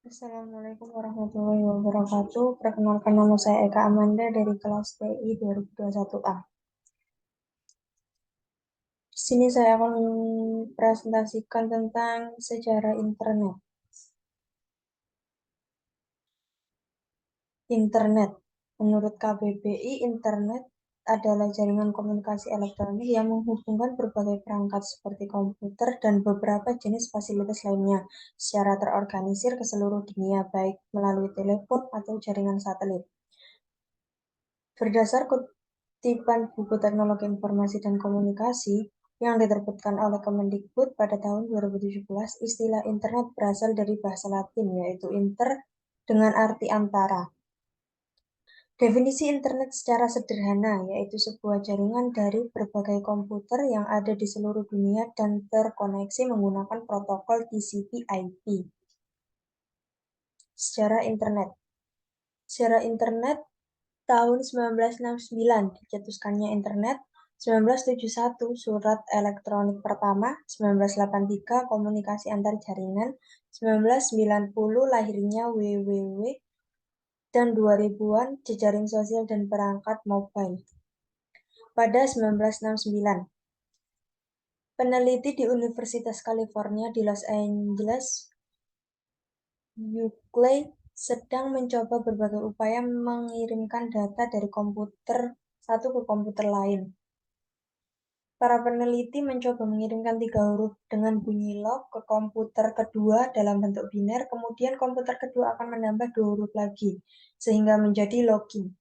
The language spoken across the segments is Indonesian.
Assalamualaikum warahmatullahi wabarakatuh. Perkenalkan, nama saya Eka Amanda dari kelas TI 2021A. Di sini saya akan mempresentasikan tentang sejarah internet. Internet. Menurut KBBI, internet adalah jaringan komunikasi elektronik yang menghubungkan berbagai perangkat seperti komputer dan beberapa jenis fasilitas lainnya secara terorganisir ke seluruh dunia, baik melalui telepon atau jaringan satelit. Berdasar kutipan buku Teknologi Informasi dan Komunikasi yang diterbitkan oleh Kemendikbud pada tahun 2017, istilah internet berasal dari bahasa Latin, yaitu inter dengan arti antara. Definisi internet secara sederhana, yaitu sebuah jaringan dari berbagai komputer yang ada di seluruh dunia dan terkoneksi menggunakan protokol TCP/IP. Sejarah internet. Sejarah internet tahun 1969 dicetuskannya internet, 1971 surat elektronik pertama, 1983 komunikasi antar jaringan, 1990 lahirnya www, dan 2000-an jejaring sosial dan perangkat mobile. Pada 1969, peneliti di Universitas California di Los Angeles, Berkeley, sedang mencoba berbagai upaya mengirimkan data dari komputer satu ke komputer lain. Para peneliti mencoba mengirimkan 3 huruf dengan bunyi log ke komputer kedua dalam bentuk biner, kemudian komputer kedua akan menambah 2 huruf lagi, sehingga menjadi login.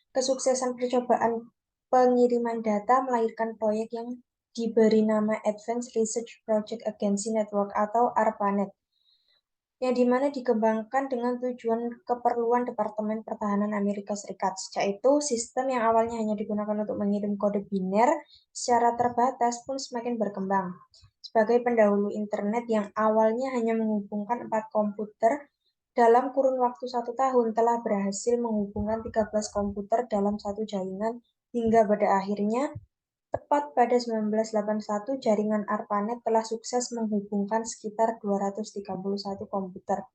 Kesuksesan percobaan pengiriman data melahirkan proyek yang diberi nama Advanced Research Project Agency Network atau ARPANET, yang dimana dikembangkan dengan tujuan keperluan Departemen Pertahanan Amerika Serikat. Sejak itu, sistem yang awalnya hanya digunakan untuk mengirim kode biner secara terbatas pun semakin berkembang. Sebagai pendahulu internet yang awalnya hanya menghubungkan 4 komputer, dalam kurun waktu 1 tahun telah berhasil menghubungkan 13 komputer dalam satu jaringan, hingga pada akhirnya tepat pada 1981, jaringan ARPANET telah sukses menghubungkan sekitar 231 komputer.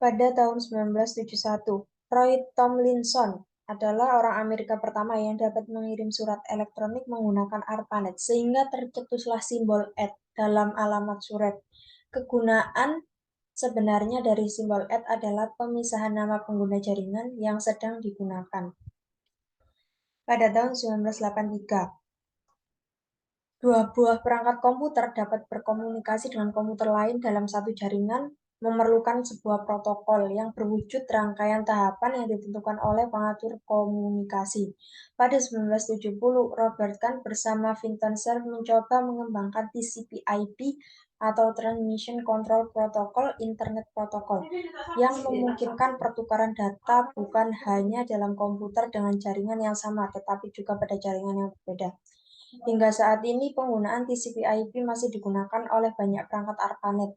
Pada tahun 1971, Roy Tomlinson adalah orang Amerika pertama yang dapat mengirim surat elektronik menggunakan ARPANET, sehingga tercetuslah simbol @ dalam alamat surat. Kegunaan sebenarnya dari simbol @ adalah pemisahan nama pengguna jaringan yang sedang digunakan. Pada tahun 1983, dua buah perangkat komputer dapat berkomunikasi dengan komputer lain dalam satu jaringan memerlukan sebuah protokol yang berwujud rangkaian tahapan yang ditentukan oleh pengatur komunikasi. Pada 1970, Robert Kahn bersama Vinton Cerf mencoba mengembangkan TCP/IP atau Transmission Control Protocol, Internet Protocol, yang memungkinkan pertukaran data bukan hanya dalam komputer dengan jaringan yang sama, tetapi juga pada jaringan yang berbeda. Hingga saat ini, penggunaan TCP/IP masih digunakan oleh banyak perangkat ARPANET.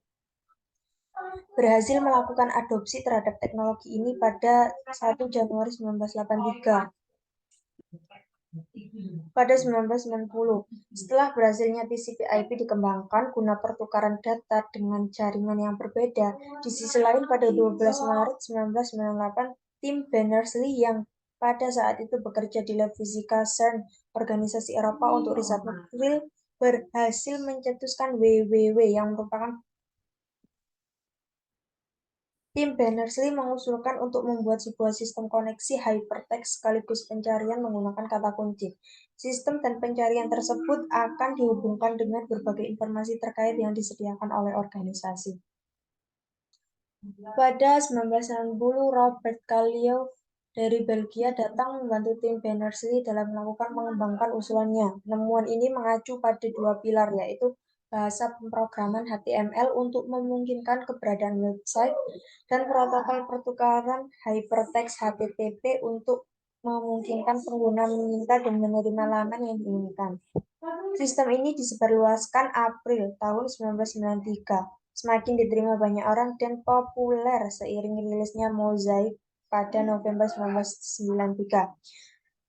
Berhasil melakukan adopsi terhadap teknologi ini pada 1 Januari 1983. Pada 1990, setelah berhasilnya TCP/IP dikembangkan guna pertukaran data dengan jaringan yang berbeda, di sisi lain pada 12 Maret 1998, tim Berners-Lee yang pada saat itu bekerja di lab fisika CERN, organisasi Eropa untuk riset nuklir, berhasil mencetuskan www yang merupakan Tim Berners-Lee mengusulkan untuk membuat sebuah sistem koneksi hypertext sekaligus pencarian menggunakan kata kunci. Sistem dan pencarian tersebut akan dihubungkan dengan berbagai informasi terkait yang disediakan oleh organisasi. Pada 1990, Robert Kaliov dari Belgia datang membantu tim Berners-Lee dalam melakukan mengembangkan usulannya. Penemuan ini mengacu pada 2 pilar, yaitu bahasa pemrograman HTML untuk memungkinkan keberadaan website, dan protokol pertukaran hypertext HTTP untuk memungkinkan pengguna meminta dan menerima laman yang diinginkan. Sistem ini disebarluaskan April tahun 1993, semakin diterima banyak orang dan populer seiring rilisnya Mosaic pada November 1993.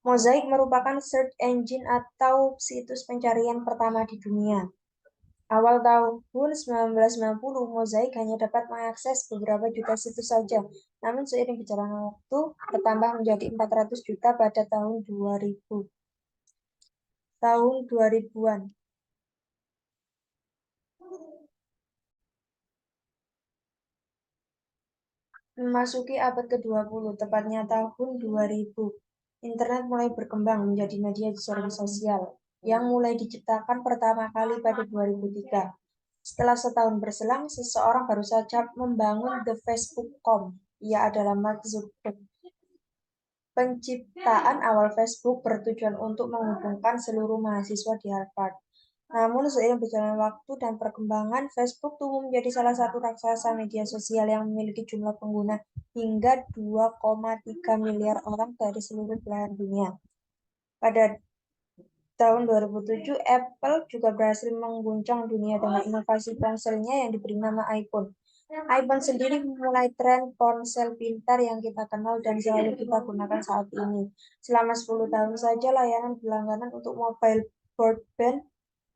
Mosaic merupakan search engine atau situs pencarian pertama di dunia. Awal tahun 1990, Mosaic hanya dapat mengakses beberapa juta situs saja. Namun seiring berjalannya waktu, bertambah menjadi 400 juta pada tahun 2000. Tahun 2000-an. Memasuki abad ke-20, tepatnya tahun 2000, internet mulai berkembang menjadi media jaring sosial yang mulai diciptakan pertama kali pada 2003. Setelah setahun berselang, seseorang baru saja membangun The Facebook.com. Ia adalah Mark Zuckerberg. Penciptaan awal Facebook bertujuan untuk menghubungkan seluruh mahasiswa di Harvard. Namun, seiring berjalannya waktu dan perkembangan, Facebook tumbuh menjadi salah satu raksasa media sosial yang memiliki jumlah pengguna hingga 2,3 miliar orang dari seluruh belahan dunia. Pada tahun 2007, Apple juga berhasil mengguncang dunia dengan inovasi ponselnya yang diberi nama iPhone. iPhone sendiri memulai tren ponsel pintar yang kita kenal dan selalu kita gunakan saat ini. Selama 10 tahun saja, layanan berlangganan untuk mobile broadband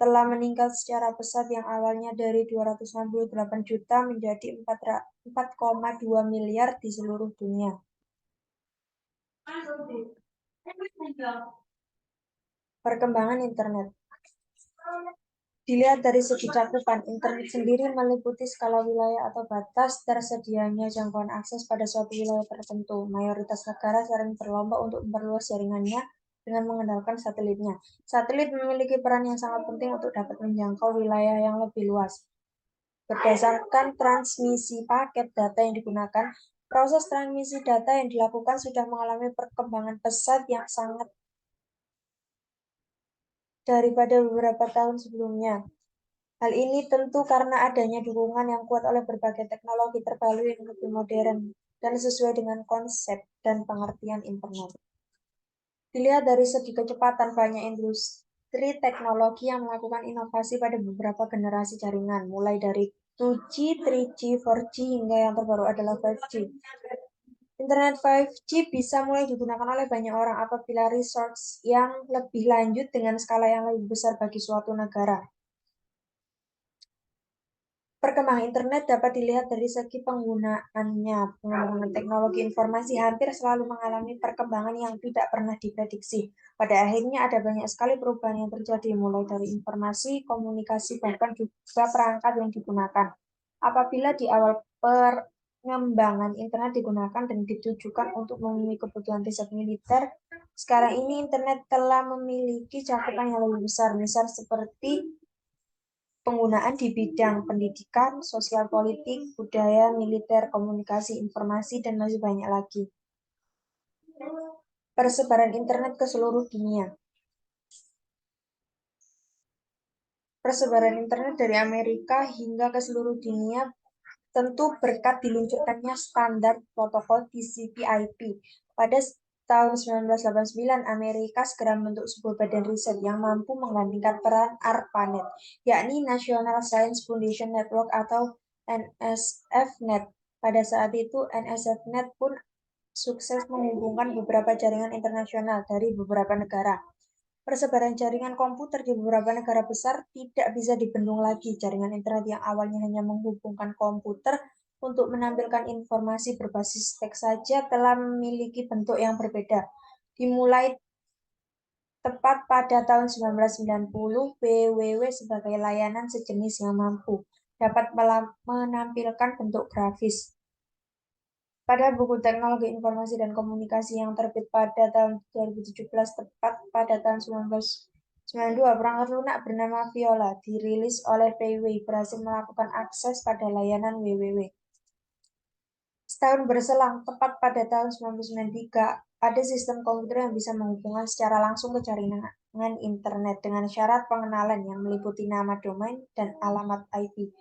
telah meningkat secara pesat yang awalnya dari 268 juta menjadi 4,2 miliar di seluruh dunia. Perkembangan internet. Dilihat dari segi cakupan, internet sendiri meliputi skala wilayah atau batas tersedianya jangkauan akses pada suatu wilayah tertentu. Mayoritas negara sering berlomba untuk memperluas jaringannya dengan mengandalkan satelitnya. Satelit memiliki peran yang sangat penting untuk dapat menjangkau wilayah yang lebih luas. Berdasarkan transmisi paket data yang digunakan, proses transmisi data yang dilakukan sudah mengalami perkembangan pesat yang sangat daripada beberapa tahun sebelumnya. Hal ini tentu karena adanya dukungan yang kuat oleh berbagai teknologi terbaru yang lebih modern dan sesuai dengan konsep dan pengertian internet. Dilihat dari segi kecepatan, banyak industri teknologi yang melakukan inovasi pada beberapa generasi jaringan, mulai dari 2G, 3G, 4G, hingga yang terbaru adalah 5G. Internet 5G bisa mulai digunakan oleh banyak orang apabila resource yang lebih lanjut dengan skala yang lebih besar bagi suatu negara. Perkembangan internet dapat dilihat dari segi penggunaannya. Pengembangan teknologi informasi hampir selalu mengalami perkembangan yang tidak pernah diprediksi. Pada akhirnya ada banyak sekali perubahan yang terjadi, mulai dari informasi, komunikasi, bahkan juga perangkat yang digunakan. Apabila di awal pengembangan internet digunakan dan ditujukan untuk memenuhi kebutuhan riset militer, sekarang ini internet telah memiliki cakupan yang lebih besar, misal seperti penggunaan di bidang pendidikan, sosial politik, budaya, militer, komunikasi, informasi, dan masih banyak lagi. Persebaran internet ke seluruh dunia. Persebaran internet dari Amerika hingga ke seluruh dunia tentu berkat diluncurkannya standar protokol TCP/IP. Pada tahun 1989, Amerika segera membentuk sebuah badan riset yang mampu menggantikan peran ARPANET, yakni National Science Foundation Network atau NSFNet. Pada saat itu, NSFNet pun sukses menghubungkan beberapa jaringan internasional dari beberapa negara. Persebaran jaringan komputer di beberapa negara besar tidak bisa dibendung lagi. Jaringan internet yang awalnya hanya menghubungkan komputer untuk menampilkan informasi berbasis teks saja telah memiliki bentuk yang berbeda. Dimulai tepat pada tahun 1990, WWW sebagai layanan sejenis yang mampu dapat menampilkan bentuk grafis. Pada buku Teknologi Informasi dan Komunikasi yang terbit pada tahun 2017, tepat pada tahun 1992, perangkat lunak bernama Viola dirilis oleh PW berhasil melakukan akses pada layanan www. Setahun berselang, tepat pada tahun 1993, ada sistem komputer yang bisa menghubungkan secara langsung ke jaringan internet dengan syarat pengenalan yang meliputi nama domain dan alamat IP,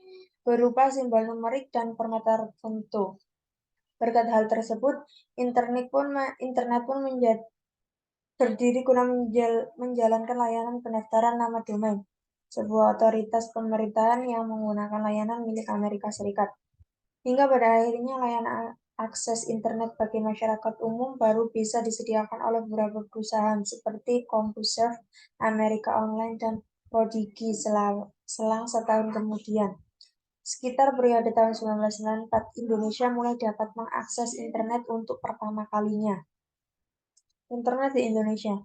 berupa simbol numerik dan format tertentu. Berkat hal tersebut, internet pun berdiri guna menjalankan layanan pendaftaran nama domain, sebuah otoritas pemerintahan yang menggunakan layanan milik Amerika Serikat. Hingga pada akhirnya layanan akses internet bagi masyarakat umum baru bisa disediakan oleh beberapa perusahaan seperti CompuServe, America Online, dan Prodigi selang setahun kemudian. Sekitar periode tahun 1994, Indonesia mulai dapat mengakses internet untuk pertama kalinya. Internet di Indonesia.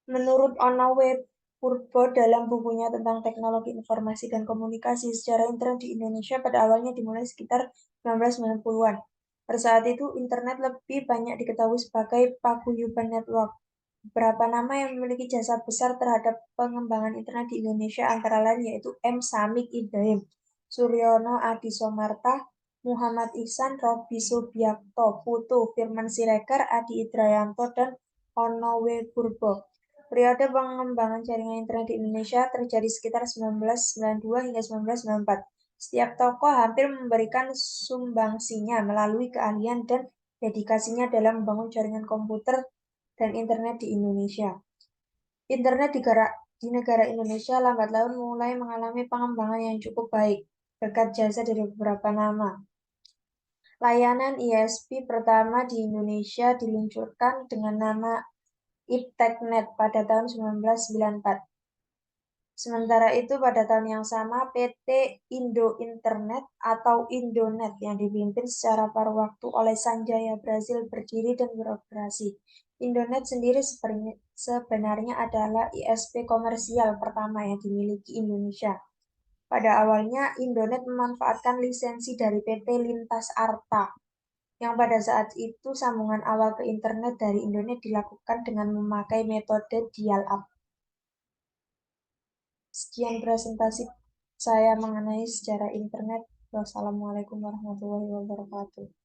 Menurut Onowe Purbo dalam bukunya tentang teknologi informasi dan komunikasi, sejarah internet di Indonesia pada awalnya dimulai sekitar 1990-an. Pada saat itu, internet lebih banyak diketahui sebagai paguyuban network. Beberapa nama yang memiliki jasa besar terhadap pengembangan internet di Indonesia antara lain yaitu M. Samik Ibrahim, Suryono Adi Somarta, Muhammad Ihsan, Robi Subiakto, Putu, Firman Siregar, Adi Idrayanto, dan Onowe Purbo. Periode pengembangan jaringan internet di Indonesia terjadi sekitar 1992 hingga 1994. Setiap tokoh hampir memberikan sumbangsinya melalui keahlian dan dedikasinya dalam membangun jaringan komputer dan internet di Indonesia. Internet di negara Indonesia lambat laun mulai mengalami pengembangan yang cukup baik berkat jasa dari beberapa nama. Layanan ISP pertama di Indonesia diluncurkan dengan nama IPTechNet pada tahun 1994. Sementara itu pada tahun yang sama PT Indo Internet atau Indonet yang dipimpin secara paruh waktu oleh Sanjaya Brasil berdiri dan beroperasi. Indonet sendiri sebenarnya adalah ISP komersial pertama yang dimiliki Indonesia. Pada awalnya Indonet memanfaatkan lisensi dari PT Lintas Arta, yang pada saat itu sambungan awal ke internet dari Indonet dilakukan dengan memakai metode dial-up. Sekian presentasi saya mengenai sejarah internet. Wassalamualaikum warahmatullahi wabarakatuh.